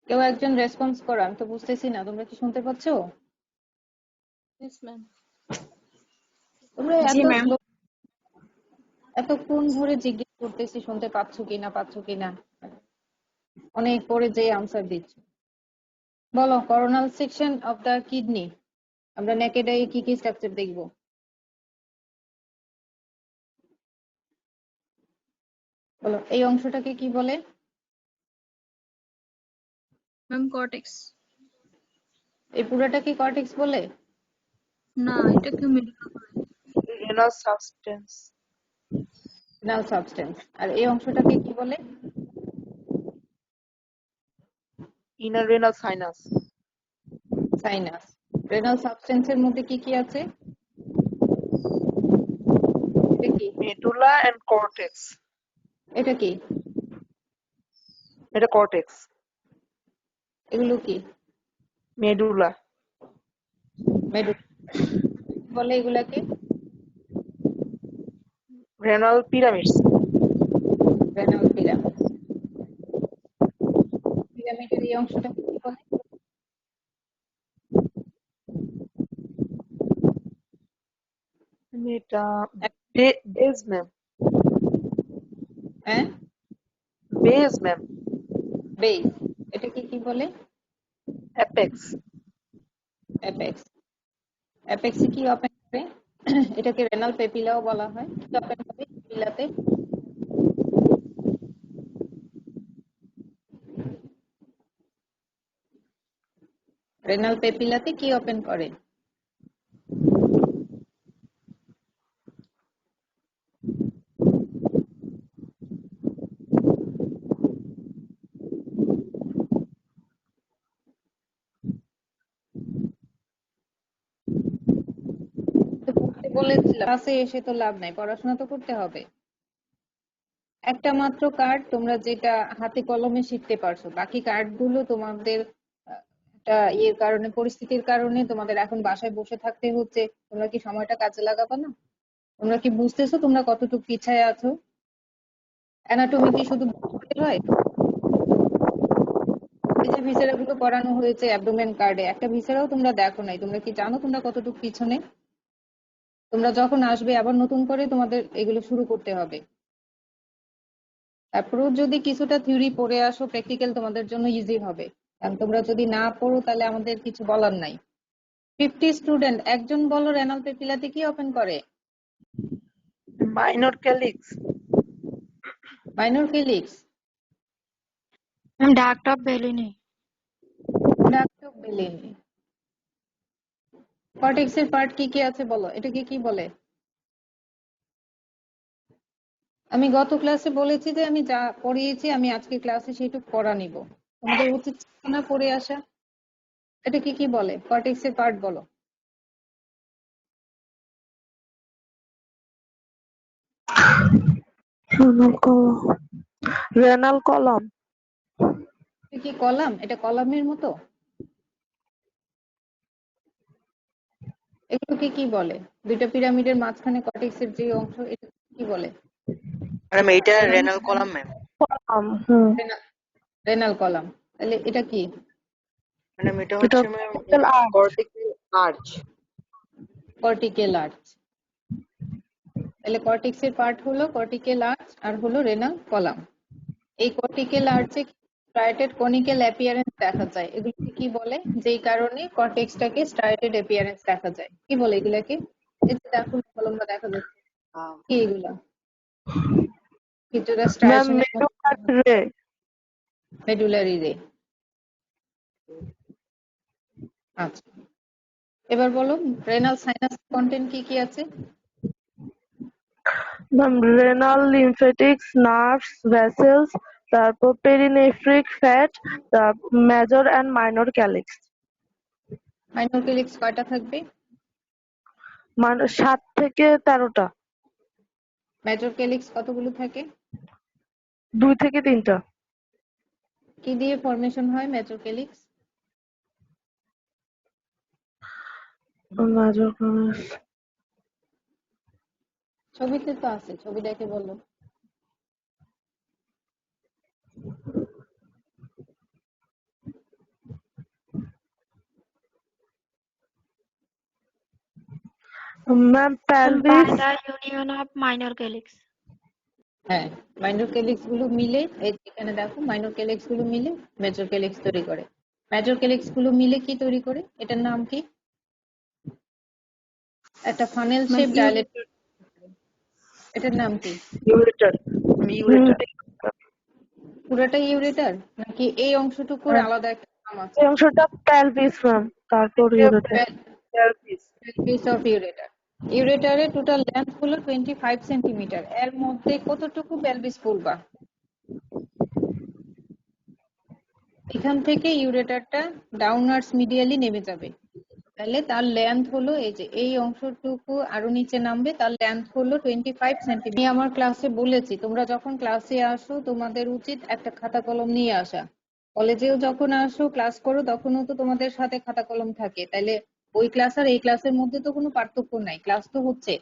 কেউ একজন রেসপন্স করো, আমি তো বুঝতেছি না, তোমরা কি শুনতে পাচ্ছো? Yes, ma'am. তোমরা জি এত ম্যাম। স্লো, এতক্ষণ ধরে জিজ্ঞেস করতেছি শুনতে পাচ্ছো কিনা, অনেক পরে যে আনসার দিচ্ছ। বলো, coronal section of the kidney, আমরা নেকেডে কি কি স্ট্রাকচার দেখবো? বলো, এই অংশটাকে কি বলে? Ma'am cortex. এই পুরোটা কি কর্টেক্স বলে? না, এটাকে মেডিকেল বলে। renal substance, renal substance. আর এই অংশটাকে কি বলে? inner renal sinus, sinus. Renal সাবস্টেন্সের মধ্যে কি কি আছে? এটা কি? medulla and cortex. এটা কি? এটা cortex, এগুলো কি? medulla, মেডু বলে এগুলাকে? renal pyramids, renal pyramid. পিরামিডের এই অংশটাকে কি বলে? এটা base ma'am, হ্যাঁ, base ma'am, বেস। এটাকে কি বলে? apex, apex. অ্যাপেক্সে কি ওপেন করে? এটাকে রেনাল পেপিলাও বলা হয়। কি ওপেন করে পেপিলাতে? রেনাল পেপিলাতে কি ওপেন করে? তো পড়তে বলেছিলাম, ক্লাসে এসে তো লাভ নাই, পড়াশোনা তো করতে হবে। একটা মাত্র কার্ড তোমরা যেটা হাতে কলমে শিখতে পারছো, বাকি কার্ড গুলো তোমাদের একটা ইয়ের কারণে, পরিস্থিতির কারণে তোমাদের এখন বাসায় বসে থাকতে হচ্ছে। তোমরা কি সময়টা কাজে লাগাবে না? তোমরা কি বুঝতেছো তোমরা কতটুকু পিছায় আছো? অ্যানাটমি কি শুধু বই হয়? এই যে ভিসেরা গুলো পড়ানো হয়েছে অ্যাবডোমেন কার্ডে, একটা ভিসেরাও তোমরা দেখো নাই। তোমরা কি জানো তোমরা কতটুকু পিছনে? তোমরা যখন আসবে আবার নতুন করে তোমাদের এগুলো শুরু করতে হবে। তারপরেও যদি কিছুটা থিওরি পড়ে আসো, প্র্যাকটিক্যাল তোমাদের জন্য ইজি হবে। কারণ তোমরা যদি না পড়ো তাহলে আমাদের কিছু বলার নাই। 50 স্টুডেন্ট, একজন বলো রেনাল পেপিলাতে কি ওপেন করে? minor calyx, minor calyx, ma'am duct of Bellini. Duct of Bellini. কর্টেক্সের পার্ট কি কি আছে বলো, এটাকে কি বলে? আমি গত ক্লাসে বলেছি যে আমি যা পড়িয়েছি আমি আজকে ক্লাসে সেইটুকু পড়া নিব। তোমাদের উচিত ছিল না পড়ে আসা? এটাকে কি বলে? কর্টেক্সের পার্ট বলো। renal column, এটা কি কলাম? এটা কলামের মতো? এগুলোকে কি বলে? দুইটা পিরামিডের মাঝখানে কর্টেক্সের যে অংশ, এটা কি বলে? ম্যাডাম এইটা renal column ma'am. Renal column. তাহলে এটা কি? ম্যাডাম এটা হচ্ছে ma'am cortical arch. Cortical arch. তাহলে কর্টেক্সের পার্ট হলো কর্টিক্যাল আর্চ আর হলো রেনাল কলাম। এই কর্টিক্যাল আর্চে স্ট্রাইটেড কনিক্যাল অ্যাপিয়ারেন্স দেখা যায়। এগুলোকে কি বলে? যেই কারণে কর্টেক্সটাকে স্ট্রাইটেড অ্যাপিয়ারেন্স দেখা যায়, কি বলে এগুলাকে? এই যে দেখো কলমটা দেখা যাচ্ছে, কি এগুলা? কিছুটা ma'am স্ট্রাইশনের মতো। medullary ray, মেডুলারি রে। আচ্ছা, এবার বলো রেনাল সাইনাস কন্টেন্ট কি কি আছে? ma'am renal lymphatics, nerves, vessels, তারপর perinephric fat, major and minor calyx, minor calyx কয়টা থাকবে? মানে 7 থেকে 13টা, মেজর কেলিক্স কতগুলো থাকে? 2 থেকে 3টা, কি দিয়ে ফরমেশন হয় মেজর কেলিক্স? major calyx, ছবিতে তো আছে, ছবি দেখে বলো। Ma'am, By pelvis. the union of minor calyx. হ্যাঁ, মাইনর ক্যালিক্স গুলো মিলে, এই এখানে দেখো মাইনর ক্যালিক্স গুলো মিলে মেজর ক্যালিক্স তৈরি করে। মেজর ক্যালিক্স গুলো মিলে কি তৈরি করে, এটার নাম কি? একটা ফানেল Ma'am, শেপ ডায়ালেটর, এটার নাম কি? Ureter. Ureter. পুরোটাই ইউরেটার নাকি এই অংশটুকুর আলাদা একটা নাম আছে? এই অংশটা pelvis ma'am, তারপর ureter. Pelvis. Piece of ureter. ইউরেটারের টোটাল লেন্থ হলো 25 সেন্টিমিটার। এর মধ্যে কতটুকু পেলভিস পড়বা? এখান থেকে ইউরেটারটা ডাউনওয়ার্ডস মিডিয়ালি নেমে যাবে, তাহলে তার লেন্থ হলো এই যে এই অংশটুকু আরো নিচে নামবে, তার লেন্থ হলো 25 সেন্টিমিটার। আমি আমার ক্লাসে বলেছি তোমরা যখন ক্লাসে আসো তোমাদের উচিত একটা খাতা কলম নিয়ে আসা। কলেজেও যখন আসো ক্লাস করো তখনও তো তোমাদের সাথে খাতা কলম থাকে, তাহলে ওই ক্লাস আর এই ক্লাসের মধ্যে তো কোনো পার্থক্য নাই, ক্লাস তো হচ্ছে।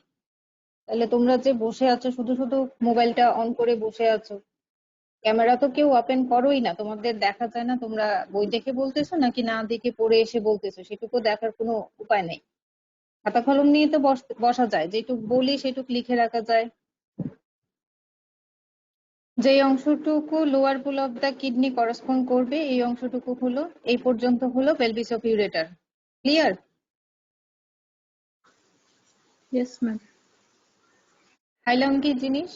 তাহলে তোমরা যে বসে আছো শুধু শুধু মোবাইলটা অন করে বসে আছো, ক্যামেরা তো কেউ ওপেন করোই না, তোমাদের দেখা যায় না তোমরা বই দেখে বলতেছো নাকি না দেখে পড়ে এসে বলতেছো, সেটুকু দেখার কোনো উপায় নেই। খাতা কলম নিয়ে তো বসা যায়, যেটুক বলি সেটুক লিখে রাখা যায়। যে অংশটুকু lower pool of the kidney correspond করবে এই অংশটুকু হলো, এই পর্যন্ত হলো pelvis of ureter. Clear? yes, ma'am. হাইলাম কি জিনিস?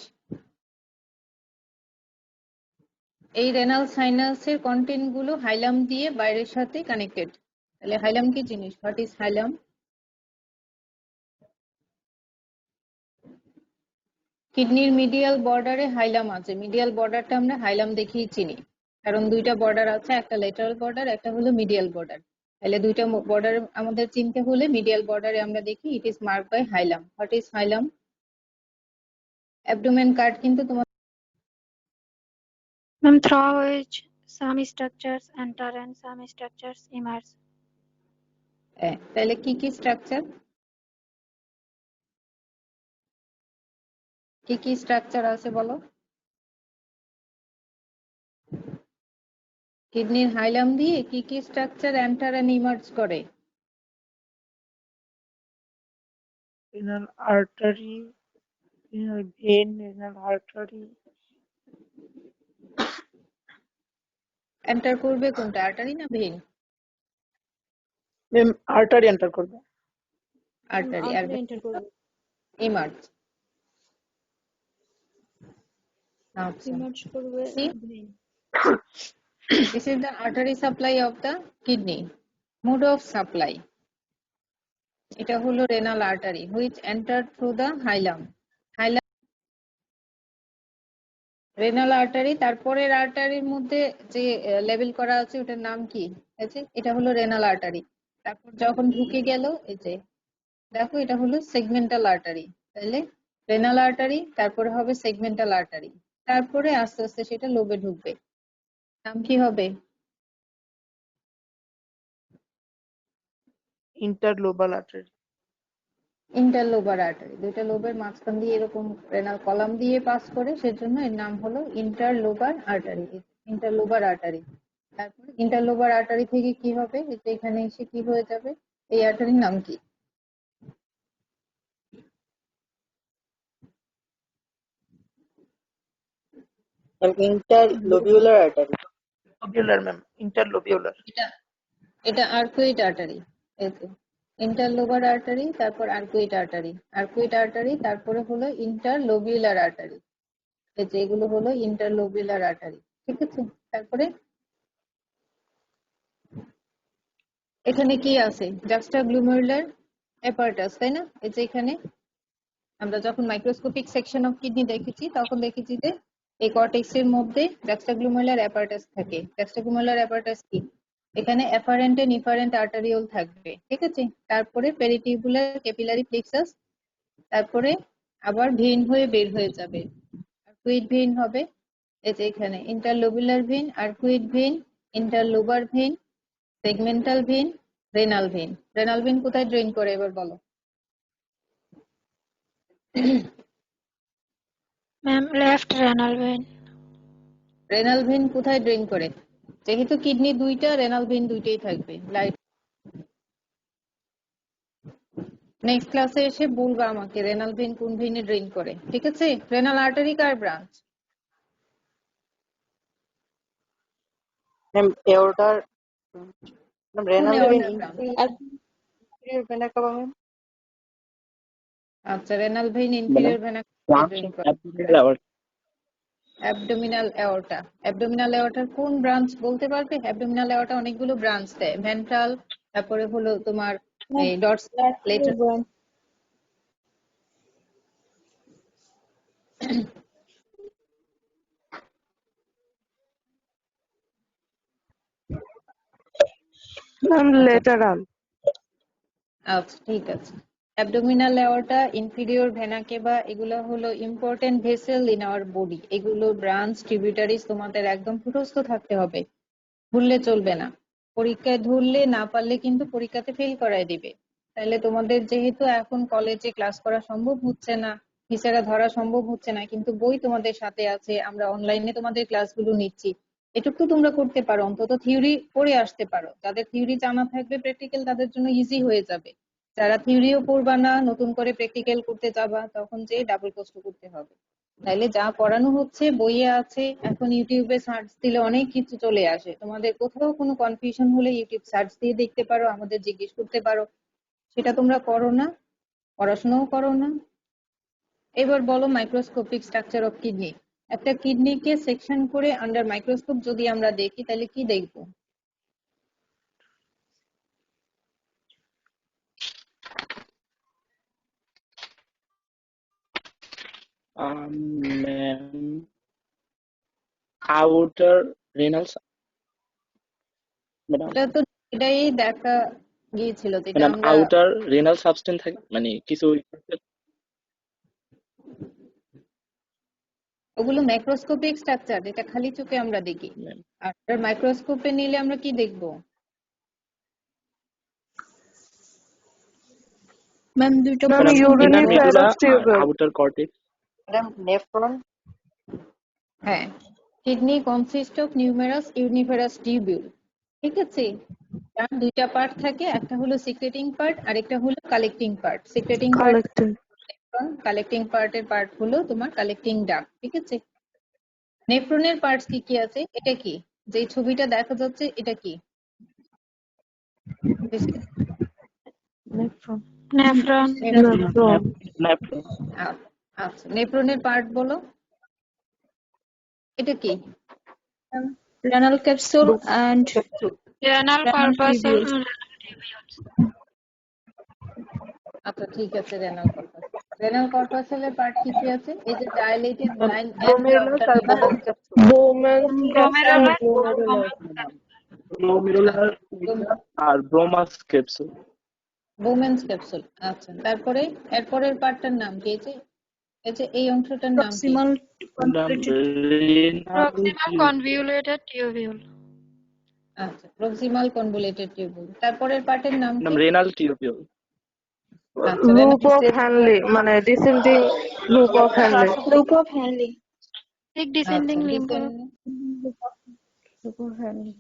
এই রেনাল সাইনাসের কন্টেন্ট গুলো হাইলাম দিয়ে বাইরের সাথে কানেক্টেড। তাহলে হাইলাম কি জিনিস? হোয়াট ইজ হাইলাম? কিডনির মিডিয়াল বর্ডারে হাইলাম আছে, মিডিয়াল বর্ডারটা আমরা হাইলাম দেখেই চিনি, কারণ দুইটা বর্ডার আছে, একটা লেটারাল বর্ডার, একটা হলো মিডিয়াল বর্ডার। তাহলে দুইটা বর্ডার আমাদের চিনতে হলে মিডিয়াল বর্ডারে আমরা দেখি it is marked by hilum. What is hilum? Abdomen কার্ড কিন্তু তোমার Ma'am, through which some structures enter and some structures emerge. তাহলে কি কি স্ট্রাকচার, কি কি স্ট্রাকচার আছে বলো? কিডনির হাইলাম দিয়ে কি কি স্ট্রাকচার এন্টার এন্ড ইমার্জ করে? Renal artery, renal vein, renal artery. Enter করবে কোনটা, আর্টারি না ভেইন? Ma'am, artery enter করবে। আর্টারি। আর enter করবে। ইমার্জ? আচ্ছা, Emerge করবে See? vein. This is the artery supply of the kidney. Mode of supply. এটা হলো renal artery which entered through the hilum. Hilum renal artery, তারপরের আর্টারির মধ্যে যে label করা আছে ওটার নাম কি? আছে, এটা হলো renal artery। তারপর যখন ঢুকে গেল এই যে দেখো এটা হলো segmental artery। তাহলে renal artery, তারপরে হবে segmental artery, তারপরে আস্তে আস্তে সেটা লোবে ঢুকবে। নাম কি হবে? Interlobal artery. ইন্টারলোবার আর্টারি। দুইটা লোবের মাঝখান দিয়ে এরকম রেনাল কলাম দিয়ে পাস করে, সেজন্য এর নাম হলো ইন্টারলোবার আর্টারি। ইন্টারলোবার আর্টারি। তারপরে ইন্টারলোবার আর্টারি থেকে কি হবে, এটা এখানে এসে কি হয়ে যাবে, এই আর্টারির নাম কি? An interlobular artery. Lobular, ma'am. Interlobular. এটা এটা আর্কুইট আর্টারি। ইন্টারলোবার আর্টারি, তারপর আর্কুইট আর্টারি, আর্কুইট আর্টারি, তারপরে হলো ইন্টারলোবিউলার আর্টারি। এই যে এগুলো হলো ইন্টারলোবিউলার আর্টারি, ঠিক আছে? তারপরে এখানে কি আছে, জাক্সটাগ্লুমেরুলার অ্যাপারাটাস, তাই না? এই যে এখানে আমরা যখন মাইক্রোস্কোপিক সেকশন অফ কিডনি দেখেছি তখন দেখেছি যে এই কর্টেক্স এর মধ্যে জাক্সটাগ্লুমেরুলার অ্যাপারাটাস থাকে। জাক্সটাগ্লুমেরুলার অ্যাপারাটাস কি? এখানে এফারেন্ট এন্ড ইফারেন্ট আর্টারিওল থাকবে, ঠিক আছে? তারপরে পেরিটিউবুলার ক্যাপিলারি প্লেক্সাস, তারপরে আবার ভেইন হয়ে বের হয়ে যাবে, আর্কুইট ভেইন হবে। এই যে এখানে interlobular vein, arcuate vein, interlobar vein, segmental vein, renal vein. Renal vein কোথায় ড্রেন করে এবার বলো? Ma'am, left renal vein. Renal vein কোথায় ড্রেন করে? যেহেতু কিডনি দুইটা, রেনাল ভেইন দুইটাই থাকবে। নেক্সট ক্লাসে এসে বলবা আমাকে রেনাল ভেইন কোন ভেইনে ড্রেন করে, ঠিক আছে? রেনাল আর্টারি কার ব্রাঞ্চ? ম্যাম এওরটার ম্যাম কোন renal vein aorta branch? Inferior vena cava ma'am. আচ্ছা, রেনাল ভেইন মানে inferior vena branch drain of করে? abdominal aorta. Abdominal aorta. Abdominal এওরটার কোন ব্রাঞ্চ বলতে পারবে? অ্যাবডোমিনাল এওরটা অনেকগুলো ব্রাঞ্চ দেয়, ভেন্ট্রাল, তারপরে হলো তোমার এই ডরসাল, লেটারাল। Ma'am lateral. আচ্ছা ঠিক আছে। অ্যাবডোমিনাল এওরটা, ইনফিরিয়র ভেনা কেভা, এগুলো হলো important vessel in our body. এগুলো ব্রাঞ্চ ট্রিবিউটারিজ তোমাদের একদম মুখস্থ থাকতে হবে, ভুললে চলবে না। পরীক্ষায় ধরলে না পারলে কিন্তু পরীক্ষাতে ফেল করায় দিবে। তাহলে তোমাদের যেহেতু এখন কলেজে ক্লাস করা সম্ভব হচ্ছে না, টিচাররা ধরা সম্ভব হচ্ছে না, কিন্তু বই তোমাদের সাথে আছে, আমরা অনলাইনে তোমাদের ক্লাসগুলো নিচ্ছি, এটুকু তোমরা করতে পারো, অন্তত থিওরি পড়ে আসতে পারো। যাদের থিওরি জানা থাকবে প্র্যাকটিক্যাল তাদের জন্য ইজি হয়ে যাবে। যারা থিওরিও পড়বা না, নতুন করে প্র্যাকটিক্যাল করতে যাবা, তখন যে ডাবল কষ্ট করতে হবে। তাইলে যা পড়ানো হচ্ছে বইয়ে আছে, এখন ইউটিউবে সার্চ দিলে অনেক কিছু চলে আসে। তোমাদের কোথাও কোনো কনফিউশন হলে ইউটিউব সার্চ দিয়ে দেখতে পারো, আমাদের জিজ্ঞেস করতে পারো। সেটা তোমরা করো না, পড়াশোনাও করো না। এবার বলো মাইক্রোস্কোপিক স্ট্রাকচার অফ কিডনি। একটা কিডনিকে সেকশন করে আন্ডার মাইক্রোস্কোপ যদি আমরা দেখি তাহলে কি দেখবো? Ma'am, outer renal, madam, এটা তো এটাই দেখা গিয়েছিল যেটা madam, আমরা, outer renal substance থাকে মানে কিছু ওগুলো মাইক্রোস্কোপিক স্ট্রাকচার যেটা খালি চোখে আমরা দেখি। ma'am, আর মাইক্রোস্কোপে নিলে আমরা কি দেখবো? ম্যাম দুটো ma'am madam, urinary inner medulla ferrous আর tubule। outer cortex. Madam nephron. হ্যাঁ, kidney consist of numerous uniferous tubule, ঠিক আছে? তার দুইটা পার্ট থাকে, একটা হলো সিক্রেটিং পার্ট আর একটা হলো collecting part. Secreting part Collecting। Collecting পার্টের পার্ট হলো তোমার কালেক্টিং ডাক্ট, ঠিক আছে? নেফ্রনের পার্টস কি কি আছে? এটা কি যে ছবিটা দেখা যাচ্ছে, এটা কি? Nephron। নেফ্রন। Nephron। Nephron. আচ্ছা, নেফ্রনের পার্ট বলো, এটা কি? Renal capsule and renal Renal corpuscle tubules। and আচ্ছা ঠিক আছে, রেনাল কর্পাস। রেনাল কর্পাসের পার্ট কি কি আছে? এই যে dilated line end of glomerulus the আর renal Bowman's capsule glomerular glomerular। Glomerular আর Bowman's capsule. Bowman's capsule. আচ্ছা, তারপরে এরপরের পার্টটার নাম কি? এই যে এই অংশটার নাম কি? proximal Madam, proximal convoluted tubule আচ্ছা, প্রক্সিমাল কনভলিউটেড টিউবুল। তারপরের পার্টের নাম কি? madam, renal tubule. আচ্ছা, Loop of Henle মানে descending loop of Henle। loop of Henle thick আচ্ছা, descending limb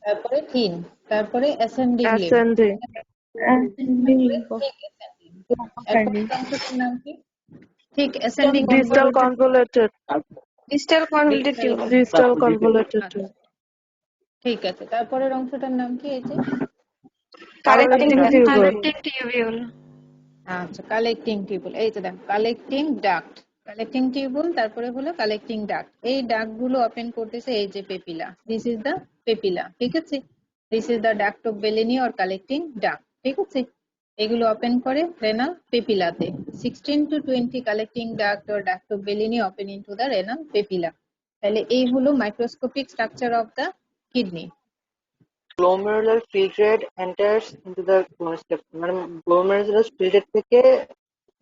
তারপরে থিন, তারপরে ascending limb, ascending। ascending limb এরপরের অংশটার নাম কি? ঠিক ascending Distal convoluted। distal convoluted tubule Distal convoluted। আচ্ছা ঠিক আছে, তারপরের অংশটার নাম কি? এই যে Collecting tubule। collecting tubule আচ্ছা, কালেক্টিং টিউবুল। এই যে দেখো কালেক্টিং ডাক্ট, কালেক্টিং টিউবুল, তারপরে হলো কালেক্টিং ডাক্ট। এই ডাক্ট গুলো ওপেন করতেছে এই যে papilla, this is the papilla, ঠিক আছে? This is the duct of Bellini or collecting duct, ঠিক আছে? এগুলো ওপেন করে রেনাল পেপিলাতে। 16 to 20 collecting duct or duct of Bellini open into the renal papilla. তাহলে এই হলো microscopic structure of the kidney. Glomerular filtrate enters into the glomerulus capsule. মানে glomerulus filtrate থেকে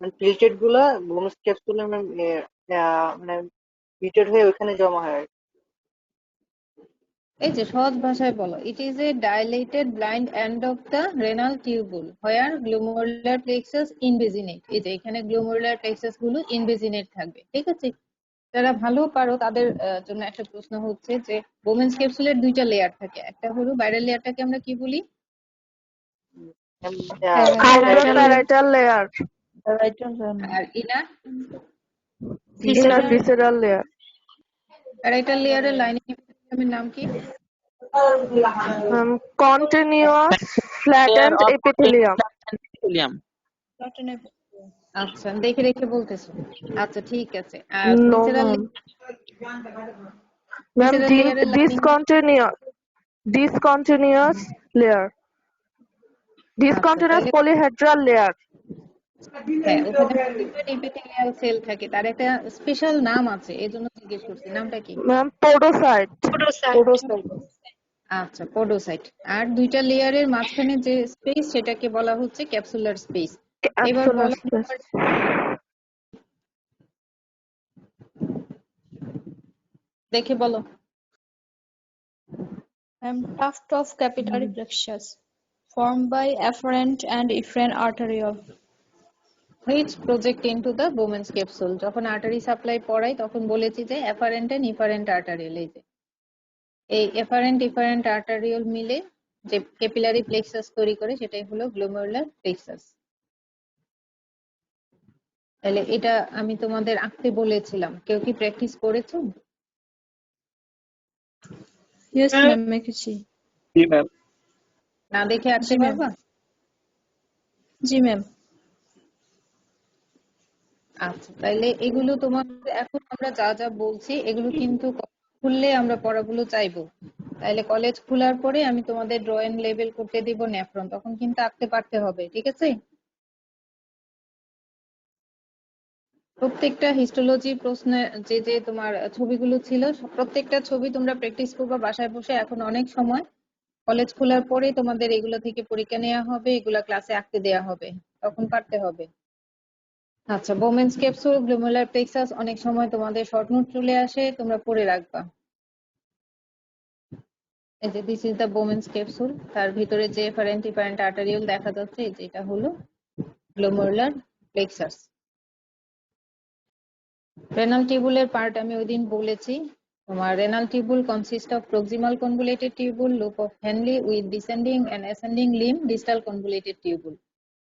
মানে ফিল্ট্রেট গুলা গ্লোমেরুলাস ক্যাপসুলে মানে ফিল্টার হয়ে ওখানে জমা হয়। এই যে সহজ ভাষায় বলো, it is a dilated blind end of the renal tubule where glomerular plexus invaginate. এই যে এখানে গ্লোমেরুলার প্লেক্সাস গুলো ইনভেজিনেট থাকবে, ঠিক আছে? যারা ভালো পারো তাদের জন্য একটা প্রশ্ন হচ্ছে যে বোমেন্স ক্যাপসুলের দুইটা লেয়ার থাকে, একটা হলো বাইরের লেয়ারটাকে আমরা কি বলি? Outer parietal layer। আর inner Inner Visceral. visceral layer. Parietal লেয়ারের লাইনিং এপিথেলিয়ামের নাম কি? Continuous layer flattened of epithelium. epithelium. আচ্ছা দেখে রেখে বলতেছো। আচ্ছা ঠিক আছে। আর No, visceral ma'am. Ma'am, visceral লেয়ারের লাইনিং discontinuous layer. আচ্ছা Discontinuous তাহলে polyhedral layer. হ্যাঁ ওখানে পলিপেড এপিথেলিয়াল সেল থাকে, তার একটা স্পেশাল নাম আছে, এজন্য জিজ্ঞেস করছি নামটা কি? Ma'am, podocyte. Podocyte. আচ্ছা পডোসাইট। আর দুইটা লেয়ারের মাঝখানে যে স্পেস সেটাকে বলা হচ্ছে ক্যাপসুলার স্পেস। এবার Capsular বলো space. দেখে বলো। Tuft of capillary plexus formed by afferent and efferent arteriole. Which project into the Bowman's capsule. যখন আর্টারি সাপ্লাই পড়াই তখন বলেছি যে এফারেন্ট এন্ড ইফারেন্ট আর্টারিয়াল, এই এফারেন্ট ইফারেন্ট আর্টারিয়াল মিলে যে ক্যাপিলারি প্লেক্সাস তৈরি করে সেটাই হলো গ্লোমেরুলার প্লেক্সাস। তাহলে এটা আমি তোমাদের আঁকতে বলেছিলাম, কেউ কি প্র্যাকটিস করেছো? Yes, ma'am, মেখেছি। জি ম্যাম। না দেখে আঁকতে জি, ma'am. পারবা? জি ম্যাম। আচ্ছা তাইলে এগুলো তোমার এখন আমরা যা যা বলছি এগুলো কিন্তু খুললে আমরা পড়াগুলো চাইবো। তাইলে কলেজ খোলার পরে আমি তোমাদের ড্রয়িং লেভেল করতে দিব নেফ্রন, তখন কিন্তু আঁকতে পারতে হবে, ঠিক আছে? প্রত্যেকটা হিস্টোলজি প্রশ্নে যে যে তোমার ছবিগুলো ছিল প্রত্যেকটা ছবি তোমরা প্র্যাকটিস করবা বাসায় বসে। এখন অনেক সময়, কলেজ খোলার পরে তোমাদের এগুলো থেকে পরীক্ষা নেওয়া হবে, এগুলা ক্লাসে আঁকতে দেওয়া হবে, তখন পারতে হবে। আচ্ছা বোমেন্স ক্যাপসুল গ্লোমেরুলার প্লেক্সাস অনেক সময় তোমাদের শর্ট নোট চলে আসে, তোমরা পড়ে রাখবা। এই যে this is the Bowman's capsule, তার ভিতরে যে এফারেন্ট ইফারেন্ট আর্টারিয়াল দেখা যাচ্ছে এই যে এটা হলো গ্লোমেরুলার প্লেক্সাস। রেনাল টিউবুলের পার্ট আমি ওইদিন বলেছি। তোমার renal tubule consist of proximal convoluted tubule, loop of Henle with descending and ascending limb, distal convoluted tubule.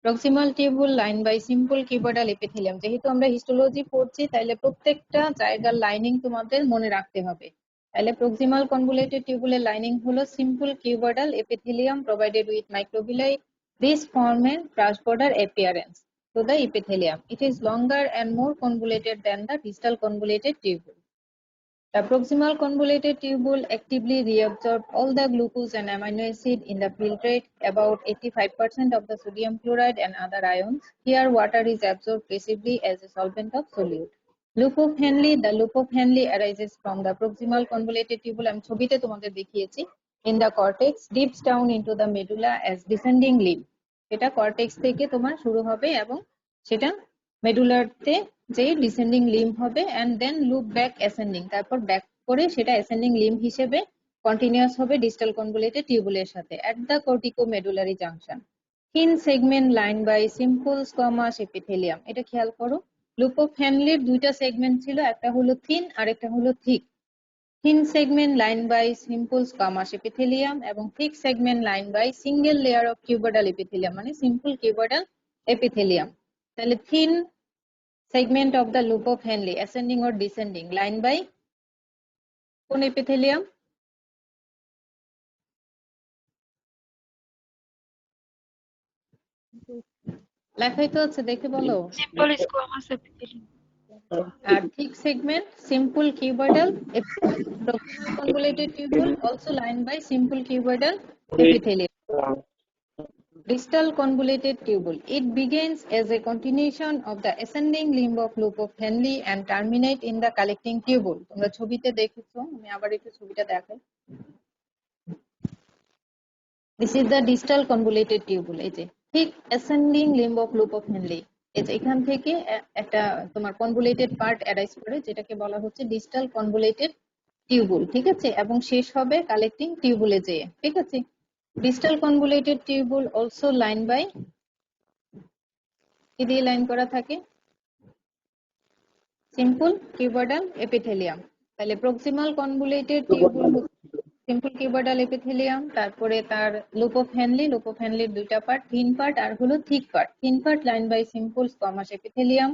Proximal tubule line by simple cuboidal epithelium. যেহেতু আমরা হিস্টোলজি পড়ছি তাইলে প্রত্যেকটা জায়গার লাইনিং তোমাদের মনে রাখতে হবে। তাহলে প্রক্সিমাল কনভুলেটেড টিউবুলের লাইনিং হলো simple cuboidal epithelium provided with microvilli. This form A brush border appearance to the epithelium. It is longer and more convoluted than the distal convoluted tubule. The proximal convoluted tubule actively reabsorbs all the glucose and amino acid in the filtrate, about 85% of the sodium chloride and other ions. Here water is absorbed passively as a solvent of solute. Loop of Henle, the loop of Henle arises from the proximal convoluted tubule. আমি ছবিতে তোমাদের দেখিয়েছি। In the cortex, dips down into the medulla as descending limb. এটা cortex থেকে তোমার শুরু হবে এবং সেটা মেডুলারতে যে ডিসেন্ডিং লিম্ব হবে and then loop back ascending, তারপর ব্যাক করে সেটা অ্যাসেন্ডিং লিম্ব হিসেবে কন্টিনিউয়াস হবে ডিস্টাল কনভুলেটেড টিউবুলের সাথে at the cortico medullary junction. Thin segment line by simple squamous epithelium. এটা খেয়াল করো, লুপ অফ হ্যানলির দুইটা সেগমেন্ট ছিল, একটা হলো থিন আর একটা হলো thick. Thin segment line by simple squamous epithelium এবং thick segment line by single layer of cuboidal epithelium, মানে সিম্পল কিউবয়েডাল এপিথেলিয়াম। তাহলে thin segment of the loop of Henle ascending or descending line by কোন epithelium? লেখাই তো আছে, দেখে বলো। Simple squamous epithelium. R thick segment simple cuboidal proximal convoluted tubule also lined by simple cuboidal epithelium. Distal convoluted tubule. It begins as a continuation of the ascending limb of loop of Henle and terminate in the collecting tubule. তোমরা ছবিতে দেখেছো, আমি আবার একটু ছবিটা দেখাই। This is the distal convoluted tubule. এই যে thick ascending limb of loop of Henle. এই যে এখান থেকে একটা তোমার convoluted part arise করে যেটাকে বলা হচ্ছে distal convoluted tubule, ঠিক আছে? এবং শেষ হবে collecting tubule এ যেয়ে, ঠিক আছে? Distal convoluted tubule also lined by কি দিয়ে লাইন করা থাকে? Simple cuboidal epithelium. তাহলে proximal convoluted tubule simple cuboidal epithelium, তারপরে তার লুপ অফ হেনলির দুইটা পার্ট, থিন পার্ট আর হলো thick part. Thin part line by simple squamous epithelium,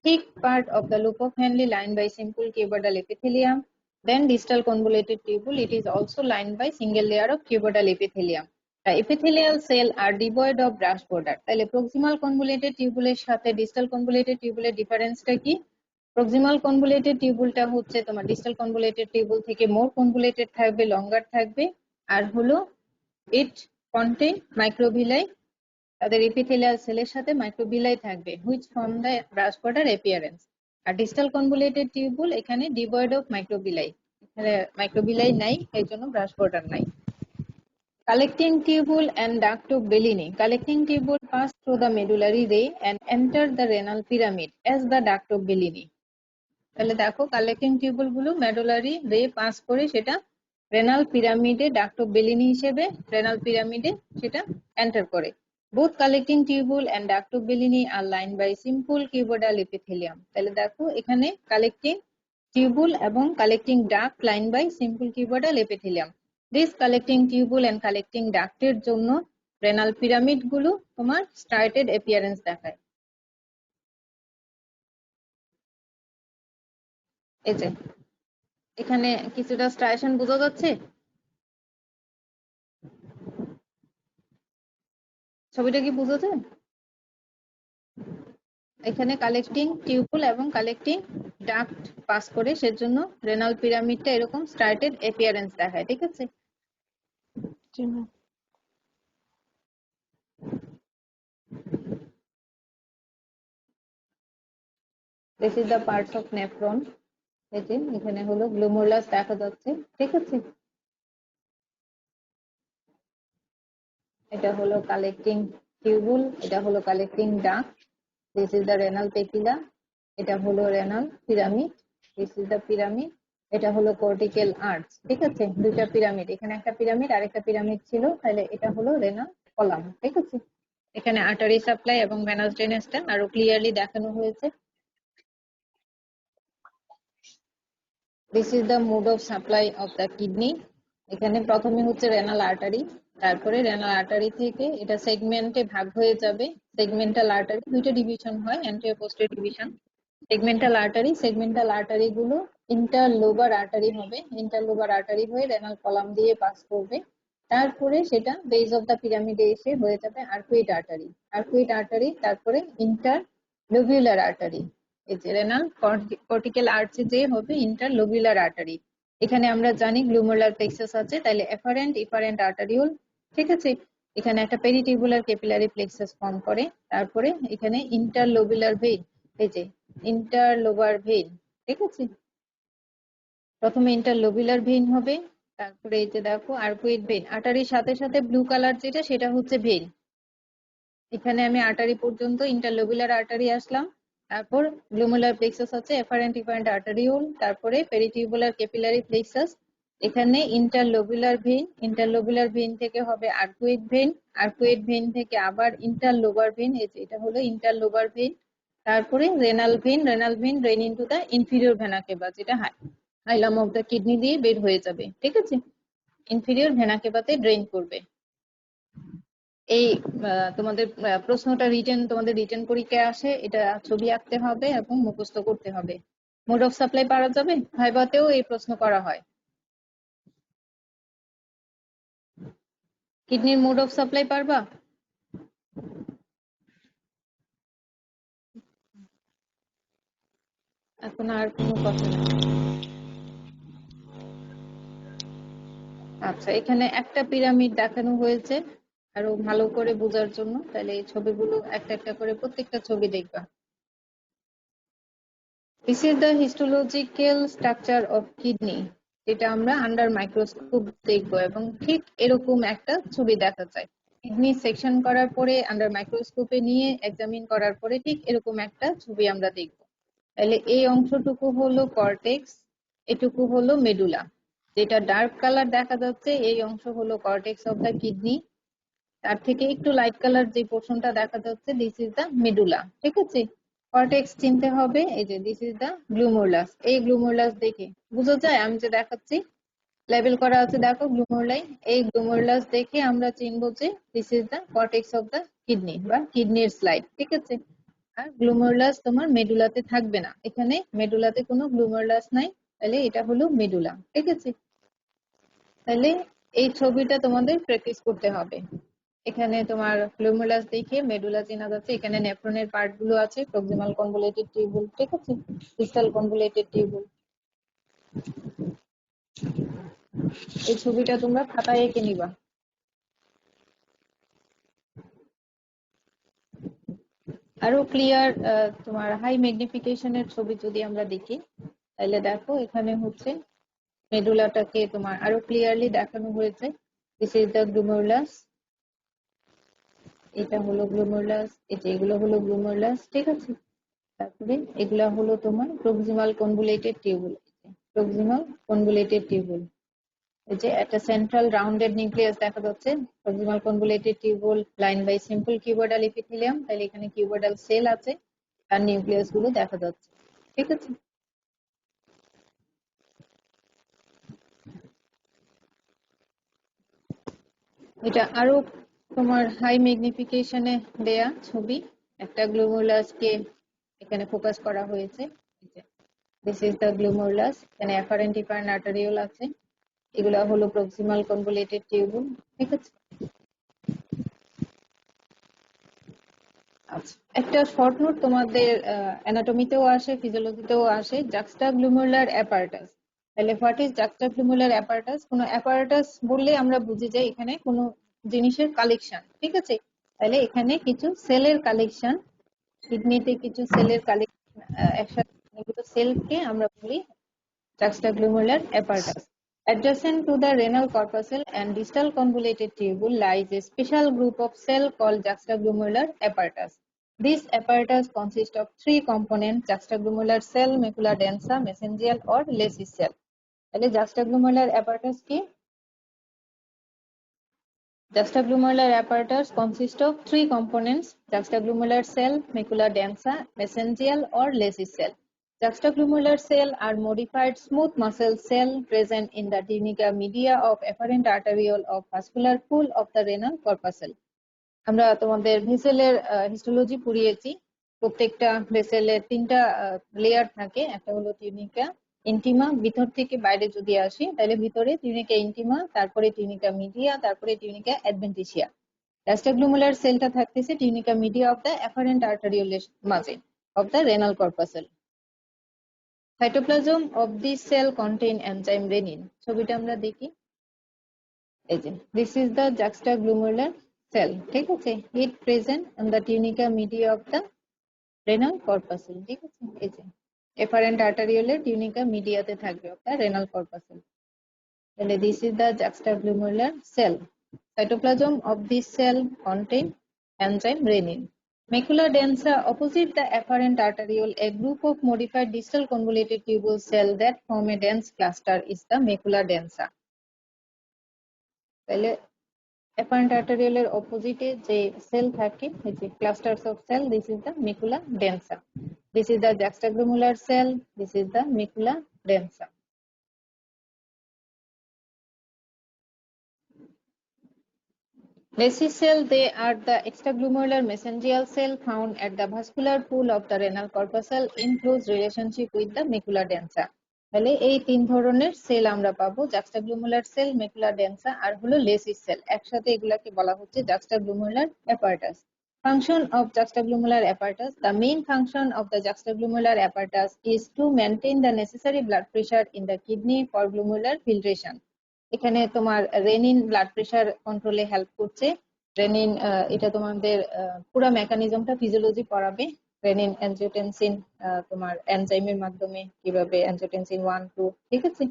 thick part of the loop of Henle lined by simple cuboidal epithelium, then distal convoluted tubule. It is also lined by single layer of cuboidal epithelium. The epithelial cell are devoid of brush border. তাহলে proximal convoluted tubule এর সাথে distal convoluted tubule এর ডিফারেন্সটা কি? Proximal কনভুলেটেড টিউবুলটা হচ্ছে তোমার distal convoluted tubule থেকে মোর কনভুলেটেড থাকবে, লঙ্গার থাকবে, আর হলো ইট কন্টেইন মাইক্রোভিলাই, তাদের এপিথেলিয়াল সেলের সাথে মাইক্রোভিলাই থাকবে, which form the brush border appearance. আর ডিস্টাল কনভুলেটেড টিউবুল এখানে ডিভয়েড অফ মাইক্রোভিলাই, এখানে মাইক্রোভিলাই নাই, এই জন্য ব্রাশ বর্ডার নাই। Collecting tubule and duct of Bellini. Collecting tubule pass through the medullary ray and enter the renal pyramid as the duct of Bellini. তাহলে দেখো collecting tubule গুলো medullary ray pass করে সেটা renal পিরামিডে duct of Bellini হিসেবে renal পিরামিডে সেটা enter করে। Both collecting tubule and duct of Bellini are line by simple cuboidal epithelium. তাহলে দেখো এখানে কালেক্টিং টিউবুল এবং collecting duct line by simple cuboidal epithelium. This collecting tubule and collecting ডাক্টের জন্য রেনাল পিরামিড গুলো তোমার স্ট্রাইটেড অ্যাপিয়ারেন্স দেখায়। এই যে এখানে কিছুটা স্ট্রাইশন বোঝা যাচ্ছে, ছবিটা কি বোঝা যায়? এখানে কালেক্টিং টিউবুল এবং কালেক্টিং ডাক্ট পাস করে, সেজন্য রেনাল পিরামিডটা এরকম স্ট্রাইটেড অ্যাপিয়ারেন্স দেখায়, ঠিক আছে? জি ma'am. This is the parts of nephron. এই যে এখানে হলো গ্লোমেরুলাস দেখা যাচ্ছে, ঠিক আছে? এটা হলো কালেক্টিং টিউবুল, এটা হলো collecting duct, this is the renal papilla, এটা হলো renal pyramid, this is the pyramid, এটা হলো কর্টিক্যাল আর্চ, ঠিক আছে? দুইটা পিরামিড, এখানে একটা পিরামিড আর একটা পিরামিড ছিল, তাহলে এটা হলো রেনাল কলাম, ঠিক আছে? এখানে আর্টারি সাপ্লাই এবং ভেনাস ড্রেনেজটা আরো ক্লিয়ারলি দেখানো হয়েছে। This is the mode of supply of the kidney. এখানে প্রথমে হচ্ছে রেনাল আর্টারি, তারপরে রেনাল আর্টারি থেকে এটা সেগমেন্টে ভাগ হয়ে যাবে। সেগমেন্টাল আর্টারি দুইটা ডিভিশন হয়, anterior posterior division. Segmental artery গুলো ইন্টারলোবার আর্টারি হবে, ইন্টারলোবার আর্টারি হয়ে রেনাল কলাম দিয়ে পাস করবে, তারপরে সেটা বেস অফ দ্য পিরামিডে এসে হয়ে যাবে আর্কুইট আর্টারি, তারপরে ইন্টারলোবিউলার আর্টারি। এই যে রেনাল কর্টিক্যাল আর্চে যে হবে ইন্টারলোবিউলার আর্টারি। এখানে আমরা জানি গ্লুমেরুলার প্লেক্সাস আছে, তাহলে এফারেন্ট ইফারেন্ট আর্টারিওল, ঠিক আছে? এখানে একটা পেরিটিউবুলার ক্যাপিলারি প্লেক্সাস ফর্ম করে, তারপরে এখানে ইন্টারলোবুলার ভেইন, এই যে ইন্টারলোবার ভেইন, ঠিক আছে? প্রথমে ইন্টারলোবুলার ভেইন হবে, তারপরে এই যে দেখো আর্কুইট ভেইন। আর্টারির সাথে সাথে ব্লু কালার যেটা সেটা হচ্ছে ভেইন। এখানে আমি আর্টারি পর্যন্ত ইন্টারলোবুলার আর্টারি আসলাম, তারপর গ্লুমেরুলার প্লেক্সাস আছে, এফারেন্ট ইফারেন্ট আর্টারিওল, তারপরে পেরিটিউবুলার ক্যাপিলারি প্লেক্সাস, এখানে ইন্টারলোবুলার ভেইন থেকে হবে আর্কুইট ভেইন থেকে আবার ইন্টারলোবার ভেইন, এটা হলো ইন্টারলোবার ভেইন, তারপরে renal vein drain into the inferior vena cava, যেটা হাইলাম অফ দ্য কিডনি দিয়ে বের হয়ে যাবে, ঠিক আছে? ইনফিরিয়র ভেনা কেভাতে ড্রেন করবে। এই তোমাদের প্রশ্নটা তোমাদের রিটেন পরীক্ষায় আসে, এটা ছবি আঁকতে হবে এবং মুখস্থ করতে হবে। মোড অফ সাপ্লাই পারা যাবে, ভাইভাতেও এই প্রশ্ন করা হয়। কিডনির মোড অফ সাপ্লাই পারবা? এখন আর কোনো কথা নেই। আচ্ছা, এখানে একটা পিরামিড দেখানো হয়েছে আরো ভালো করে বোঝার জন্য, তাহলে এই ছবিগুলো একটা একটা করে প্রত্যেকটা ছবি দেখবা। This is the histological structure of kidney, যেটা আমরা আন্ডার মাইক্রোস্কোপ দেখবো, এবং ঠিক এরকম একটা ছবি দেখা যায়। কিডনি সেকশন করার পরে আন্ডার মাইক্রোস্কোপে নিয়ে এক্সামিন করার পরে ঠিক এরকম একটা ছবি আমরা দেখবো। তাহলে এই অংশটুকু হলো কর্টেক্স, এটুকু হলো মেডুলা, যেটা ডার্ক কালার দেখা যাচ্ছে এই অংশ হলো কর্টেক্স অফ দ্য কিডনি, তার থেকে একটু লাইট কালার যে পোর্শনটা দেখা যাচ্ছে দিস ইজ দ্য মেডুলা, ঠিক আছে? কর্টেক্স চিনতে হবে, এই যে দিস ইজ দ্য গ্লুমেরুলাস। এই গ্লুমেরুলাস দেখে বোঝা যায়, আমি যে দেখাচ্ছি লেবেল করা আছে দেখো গ্লুমেরুলাই। এই গ্লুমেরুলাস দেখে আমরা চিনবো যে this is the cortex of the kidney বা কিডনির স্লাইড, ঠিক আছে। আর গ্লুমেরুলাস তোমার মেডুলাতে থাকবে না, এখানে মেডুলাতে কোনো গ্লুমেরুলাস নাই, তাহলে এটা হলো মেডুলা, ঠিক আছে। তাহলে এই ছবিটা তোমাদের প্র্যাকটিস করতে হবে। এখানে তোমার গ্লুমেরুলাস দেখে মেডুলা চেনা যাচ্ছে, এখানে নেফ্রনের পার্ট গুলো আছে, প্রক্সিমাল কনভলিউটেড টিউবুল, ঠিক আছে, ডিস্টাল কনভলিউটেড টিউবুল। এই ছবিটা তোমরা খাতায় এঁকে নিবা। আরো ক্লিয়ার তোমার হাই ম্যাগনিফিকেশনের ছবি যদি আমরা দেখি, তাহলে দেখো এখানে হচ্ছে মেডুলাটাকে তোমার আরো ক্লিয়ারলি দেখানো হয়েছে। দিস ইজ দ্য গ্লুমেরুলাস, এটা হলো গ্লুমেরুলাস, এগুলো হলো গ্লুমেরুলাস, ঠিক আছে। তারপরে এগুলা হলো তোমার proximal convoluted tubule, proximal convoluted tubule. এই যে একটা সেন্ট্রাল রাউন্ডেড নিউক্লিয়াস দেখা যাচ্ছে, proximal convoluted tubule line by simple cuboidal epithelium, তাহলে এখানে কিউবয়েডাল সেল আছে আর নিউক্লিয়াস গুলো দেখা যাচ্ছে, ঠিক আছে। এটা আরো তোমার হাই ম্যাগনিফিকেশনে দেয়া ছবি, একটা গ্লুমেরুলাসকে এখানে ফোকাস করা হয়েছে। দিস ইজ দ্য গ্লুমেরুলাস, এখানে অ্যাফারেন্ট ইফারেন্ট আর্টারিওল আছে, এগুলা হলো প্রক্সিমাল কনভলিউটেড টিউবুল, ঠিক আছে। আচ্ছা, একটা শর্ট নোট তোমাদের অ্যানাটমিতেও আসে, ফিজিওলজিতেও আসে, জাক্সটাগ্লুমেরুলার অ্যাপারেটাস। তাহলে হোয়াট ইজ জাক্সটাগ্লুমেরুলার অ্যাপারেটাস? কোনো অ্যাপারেটাস বললে আমরা বুঝি যে এখানে কোনো জিনিসের কালেকশন, ঠিক আছে। তাহলে এখানে কিছু সেলের কালেকশন, কিডনিতে কিছু সেলের কালেকশন, একসাথে সেলকে আমরা বলি juxtaglomerular apparatus. Adjacent to the renal corpuscle and distal convoluted tubule lies a special group of cell called juxtaglomerular apparatus. This apparatus consists of three components: juxtaglomerular cell, macula densa, mesangial or Lacey's cell. তাহলে juxtaglomerular apparatus কি? Juxtaglomerular apparatus consists of three components: juxtaglomerular cell, macula densa, mesangial or Lacey's cell. Juxtaglomerular cell are modified smooth muscle cell present in the tunica media of afferent arteriole of vascular pool of the renal corpuscle. আমরা তোমাদের ভেসেলের histology পড়িয়েছি, প্রত্যেকটা ভেসেলের তিনটা layer থাকে, একটা হলো tunica intima, ভিতর থেকে বাইরে যদি আসি তাহলে ভিতরে টিউনিকা ইন্টিমা, তারপরে টিউনিকা মিডিয়া, তারপরে টিউনিকা অ্যাডভেন্টিসিয়া। জাক্সটাগ্লোমেরুলার সেলটা থাকতেছে tunica media of the afferent আর্টারিওলের মাঝে of the renal corpuscle. Cytoplasm of this cell contain enzyme renin. ছবিটা আমরা দেখি, এই যে this is the juxtaglomerular cell, ঠিক আছে। It present on the tunica media of the renal corpuscle, ঠিক আছে। এই যে এফারেন্ট আর্টারিওলের টিউনিকা মিডিয়াতে থাকবে অফ দ্য রেনাল কর্পাসেল। তাহলে this is the juxtaglomerular cell. Cytoplasm of this cell contain enzyme renin. Macula densa opposite the afferent arteriole, a group of modified distal convoluted tubule cell that form a dense cluster is the macula densa. তাহলে afferent arteriole এর opposite এ যে sell থাকে, এই যে clusters of cell, this is the macula densa. This is the juxtaglomerular cell, this is the macula densa. Lacey's cell, they are the extraglomerular mesangial cell found at the vascular pool of the renal corpuscle in close relationship with the macula densa. তাহলে এই তিন ধরনের sell আমরা পাবো, জাক্সটাগ্লোমেরুলার sell, macula ডেন্সা আর হলো লেসিস sell. একসাথে এগুলাকে বলা হচ্ছে জাক্সটাগ্লোমেরুলার apparatus. Function of juxtaglomerular apparatus. The main function of the juxtaglomerular apparatus is to maintain the necessary blood pressure in the kidney for glomerular filtration. এখানে তোমার রেনিন ব্লাড প্রেশার কন্ট্রোলে help করছে। Renin এটা তোমাদের পুরো মেকানিজমটা ফিজিওলজি পড়াবে। Renin angiotensin তোমার এনজাইমের মাধ্যমে কিভাবে অ্যানজিওটেনসিন 1 2, ঠিক আছে,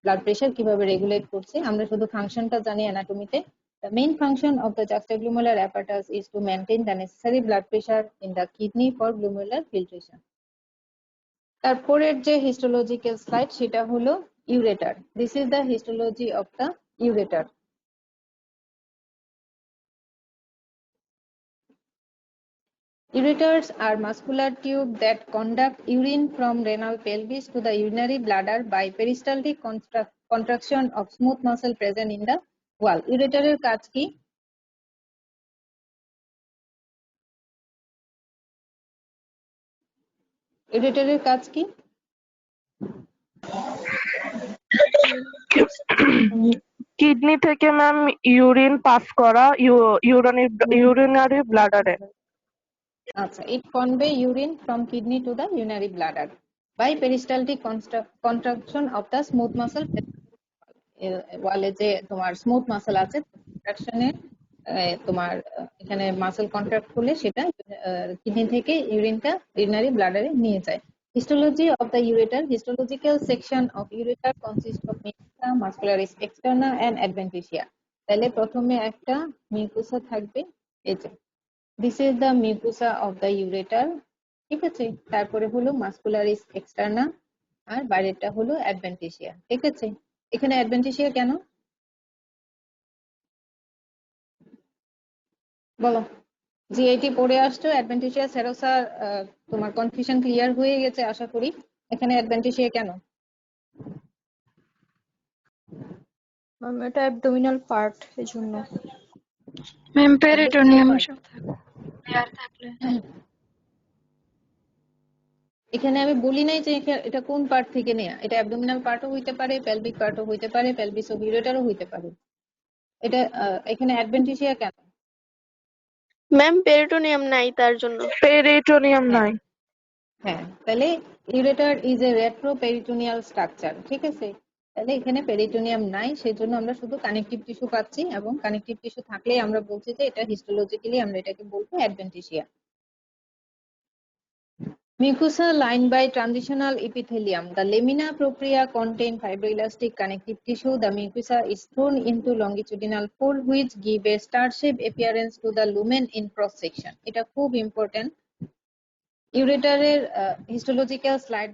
ব্লাড প্রেশার কিভাবে রেগুলেট করছে। আমরা শুধু ফাংশনটা জানি অ্যানাটমিতে। The main function of the juxtaglomerular apparatus is to maintain the necessary blood pressure in the kidney for glomerular filtration. তারপরের যে হিস্টোলজিক্যাল স্লাইড সেটা হলো ureter. This is the histology of the ureter. Ureters are muscular tubes that conduct urine from renal pelvis to the urinary bladder by peristaltic contraction of smooth muscle present in the wall. ইউরেটারের কাজ কি? ইউরেটারের কাজ কি? Kidney থেকে ma'am urine pass করা urinary ব্লাডারে। আচ্ছা, it convey urine from kidney to the urinary bladder by peristaltic contraction of the smooth muscle. ওয়ালে যে তোমার স্মুথ মাসল আছে, কন্ট্রাকশনে তোমার এখানে মাসল কন্ট্রাক্ট করলে সেটা কিডনি থেকে ইউরিনটা ইউরিনারি ব্লাডারে নিয়ে যায়। Histology of the ureter, histological section of ureter consist of mucosa, muscularis externa and adventitia. তাহলে প্রথমে একটা মিউকুসা থাকবে, এই যে this is the mucosa of the ureter, ঠিক আছে। তারপরে হলো মাসকুলারিস এক্সটার্না, আর বাইরেরটা হলো অ্যাডভেন্টিসিয়া, ঠিক আছে। এখানে অ্যাডভেন্টিসিয়া কেন বলো? জিআইটি পড়ে আসছো, অ্যাডভেন্টিসিয়া সেরোসা, তোমার কনফিউশন ক্লিয়ার হয়ে গেছে আশা করি। এখানে অ্যাডভেন্টিসিয়া কেন? এটা অ্যাবডোমিনাল পার্ট, এজন্য। ম্যাম পেরিটোনিয়াম থাকলে এখানে আমি বলি নাই যে এটা কোন পার্ট থেকে নেয়া, এটা অ্যাবডোমিনাল পার্টও হইতে পারে, পেলভিক পার্টও হইতে পারে, পেলভিস অফ ইউরেটারও হইতে পারে। এটা এখানে অ্যাডভেন্টিসিয়া কেন? ম্যাম পেরিটোনিয়াম নাই তার জন্য। পেরিটোনিয়াম নাই। হ্যাঁ, তাহলে ureter is a retroperitoneal structure, ঠিক আছে। তাহলে এখানে পেরিটোনিয়াম নাই, সেজন্য আমরা শুধু কানেকটিভ টিস্যু পাচ্ছি, এবং কানেকটিভ টিস্যু থাকলেই আমরা বলছি যে এটা হিস্টোলজিক্যালি আমরা এটাকে বলবো অ্যাডভেন্টিসিয়া। Mucosa lined by transitional epithelium. The lamina propria contain fibroelastic connective tissue. The mucosa is thrown into longitudinal fold which give a star-shaped appearance to the lumen in cross section. এটা খুব important. ইউরেটারের histological slide